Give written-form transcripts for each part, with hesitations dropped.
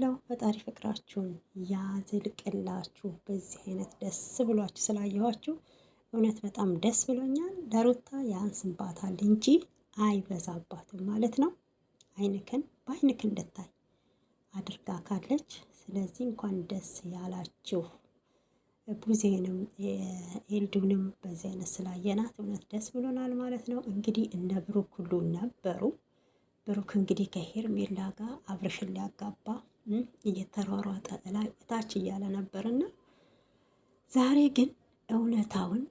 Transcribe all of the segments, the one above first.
የምለው ፈጣሪ ፍቅራችሁን ያዝልቅላችሁ። በዚህ አይነት ደስ ብሏችሁ ስላየኋችሁ እውነት በጣም ደስ ብሎኛል። ለሩታ ያንስባታል እንጂ አይበዛባትም ማለት ነው። አይንክን በአይንክ እንድታይ አድርጋ ካለች። ስለዚህ እንኳን ደስ ያላችሁ። ቡዜንም ኤልዱንም በዚህ አይነት ስላየናት እውነት ደስ ብሎናል ማለት ነው። እንግዲህ እነ ብሩክ ሁሉ ነበሩ። ብሩክ እንግዲህ ከሄርሜላ ጋር አብርሽን ሊያጋባ እየተሯሯጠ ላይ እታች እያለ ነበርና ዛሬ ግን እውነታውን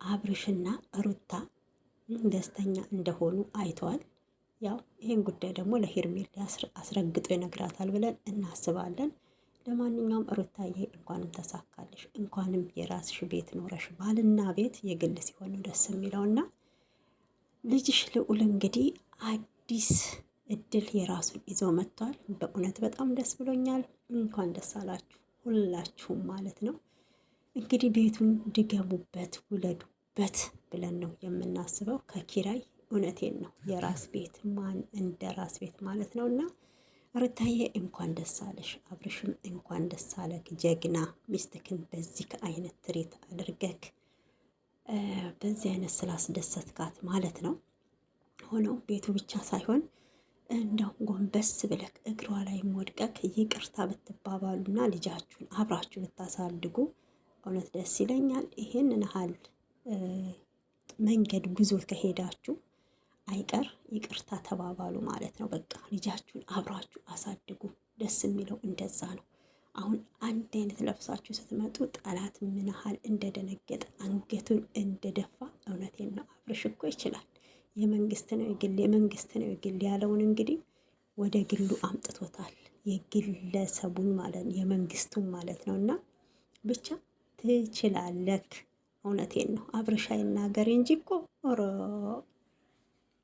አብርሽና ሩታ ደስተኛ እንደሆኑ አይተዋል። ያው ይህን ጉዳይ ደግሞ ለሄርሜላ አስረግጦ ይነግራታል ብለን እናስባለን። ለማንኛውም ሩታዬ እንኳንም ተሳካልሽ፣ እንኳንም የራስሽ ቤት ኖረሽ። ባልና ቤት የግል ሲሆን ደስ የሚለውና ልጅሽ ልዑል እንግዲህ አዲስ እድል የራሱን ይዞ መጥቷል። በእውነት በጣም ደስ ብሎኛል። እንኳን ደስ አላችሁ ሁላችሁም ማለት ነው። እንግዲህ ቤቱን ድገሙበት፣ ውለዱበት ብለን ነው የምናስበው ከኪራይ። እውነቴን ነው። የራስ ቤት ማን እንደ ራስ ቤት ማለት ነው። እና ሩታዬ እንኳን ደስ አለሽ፣ አብርሽም እንኳን ደስ አለክ። ጀግና ሚስትክን በዚህ አይነት ትሬት አድርገክ በዚህ አይነት ስላስደሰትካት ማለት ነው። ሆነው ቤቱ ብቻ ሳይሆን እንደው ጎንበስ ብለክ እግሯ ላይ ወድቀክ ይቅርታ ብትባባሉና ልጃችሁን አብራችሁ ብታሳድጉ እውነት ደስ ይለኛል። ይሄንን ያህል መንገድ ጉዞ ከሄዳችሁ አይቀር ይቅርታ ተባባሉ ማለት ነው። በቃ ልጃችሁን አብራችሁ አሳድጉ። ደስ የሚለው እንደዛ ነው። አሁን አንድ አይነት ለብሳችሁ ስትመጡ ጠላት ምን ያህል እንደደነገጠ አንገቱን እንደደፋ እውነቴን ነው። አብርሽ እኮ ይችላል። የመንግስት ነው የግል የመንግስት ነው የግል ያለውን እንግዲህ ወደ ግሉ አምጥቶታል። የግለሰቡን ማለት የመንግስቱን ማለት ነው። እና ብቻ ትችላለክ። እውነቴን ነው። አብርሽ አይናገር እንጂ እኮ